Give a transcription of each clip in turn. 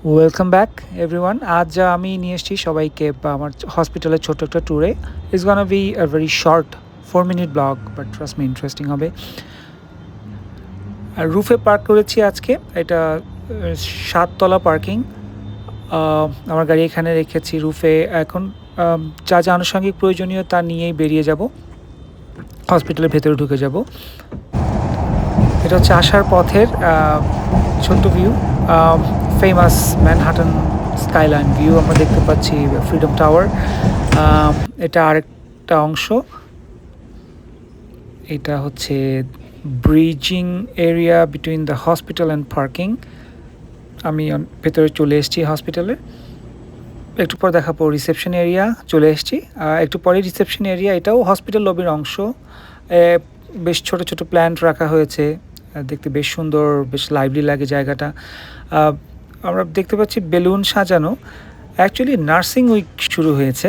Welcome back everyone. আজ আমি নিয়ে এসেছি সবাইকে আমার হসপিটালের ছোট্ট একটা ট্যুরে। It's gonna be a very short 4 minute blog, but trust me interesting হবে। আর রুফে পার্ক করেছি আজকে। এটা 7 তলা পার্কিং। আমার গাড়ি এখানে রেখেছি রুফে। এখন যা যা আনুষঙ্গিক প্রয়োজনীয় তা নিয়েই বেরিয়ে যাব, হসপিটালের ভেতরে ঢুকে যাব। এটা হচ্ছে আসার পথের ছোট্ট view, famous Manhattan skyline view আমরা দেখতে পাচ্ছি, ফ্রিডম টাওয়ার। এটা আরেকটা অংশ। এটা হচ্ছে bridging area between the hospital and parking. আমি ভেতরে চলে এসেছি হসপিটালে। একটু পর দেখাবো রিসেপশন এরিয়া। চলে এসেছি একটু পরে রিসেপশন এরিয়া। এটাও হসপিটাল লবির অংশ। বেশ ছোট ছোট প্ল্যান্ট রাখা হয়েছে, দেখতে বেশ সুন্দর, বেশ লাইভলি লাগে জায়গাটা। আমরা দেখতে পাচ্ছি বেলুন সাজানো। অ্যাকচুয়ালি নার্সিং উইক শুরু হয়েছে,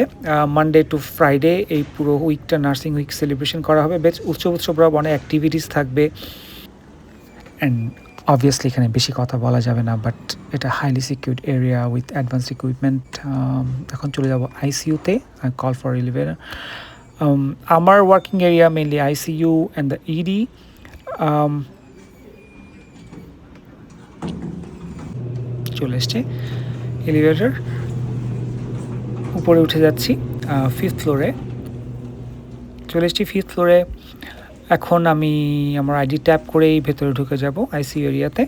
মানডে টু ফ্রাইডে এই পুরো উইকটা নার্সিং উইক সেলিব্রেশন করা হবে। বেশ উৎসব অনেক অ্যাক্টিভিটিস থাকবে। অ্যান্ড অবভিয়াসলি এখানে বেশি কথা বলা যাবে না, বাট এটা highly secured area with advanced equipment. এখন চলে যাব আইসিইউতে, কল ফর এলিভেটর। আমার working area mainly ICU and the ED. চলে এসছে এলিভেটর, উপরে উঠে যাচ্ছি 5th ফ্লোরে। চলে এসেছি 5th ফ্লোরে। এখন আমি আমার আইডি ট্যাপ করেই ভেতরে ঢুকে যাব আইসিইউ এরিয়াতে।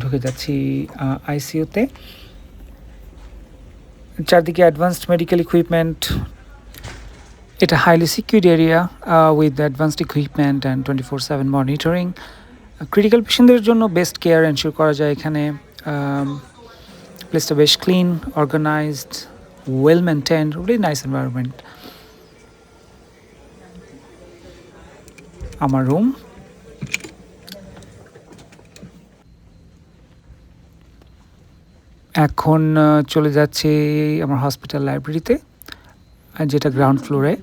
ঢুকে যাচ্ছি আইসিইউতে। চারদিকে অ্যাডভান্সড মেডিকেল ইকুইপমেন্ট। এটা highly secured area with advanced equipment and 24/7 monitoring. Critical পেশেন্টদের জন্য বেস্ট কেয়ার এনশিওর করা যায় এখানে। প্লেসটা বেশ clean, organized, well maintained, really nice environment. আমার রুম। এখন চলে যাচ্ছি আমার হসপিটাল লাইব্রেরিতে, যেটা গ্রাউন্ড ফ্লোরে।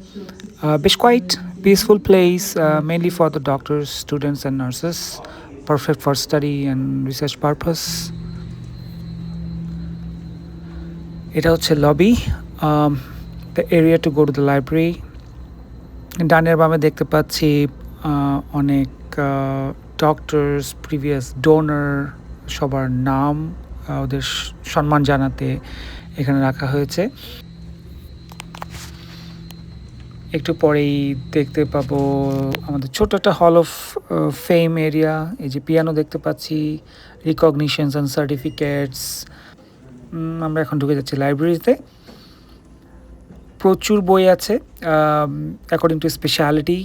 বেশ quite peaceful place, mainly for the doctors, students and nurses, perfect for study and research purpose. এটা হচ্ছে lobby, the area to go to the library. ডানের বামে দেখতে পাচ্ছি অনেক ডক্টরস, প্রিভিয়াস ডোনার, সবার নাম ওদের সম্মান জানাতে এখানে রাখা হয়েছে। একটু পরেই দেখতে পাবো আমাদের ছোট একটা হল অফ ফেম এরিয়া। এই যে পিয়ানো দেখতে পাচ্ছি, রিকগনিশনস অ্যান্ড সার্টিফিকেটস। আমরা এখন ঢুকে যাচ্ছি লাইব্রেরিতে। প্রচুর বই আছে অ্যাকর্ডিং টু স্পেশালিটি।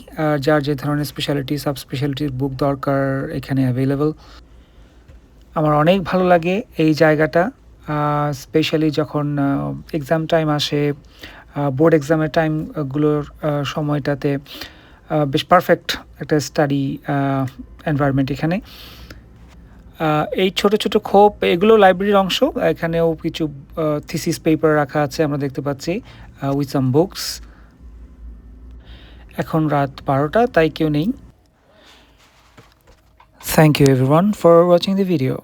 যার যে ধরনের স্পেশালিটি, সাব স্পেশালিটির বুক দরকার এখানে অ্যাভেলেবল। আমার অনেক ভালো লাগে এই জায়গাটা, স্পেশালি যখন এক্সাম টাইম আসে, বোর্ড এক্সামের টাইমগুলোর সময়টাতে বেশ পারফেক্ট একটা স্টাডি এনভায়রনমেন্ট এখানে। এই ছোট ছোট খোপ, এগুলো লাইব্রেরির অংশ। এখানেও কিছু থিসিস পেপার রাখা আছে আমরা দেখতে পাচ্ছি, উইথ সাম বুকস। এখন রাত 12টা, তাই কেউ নেই। Thank you everyone for watching the video.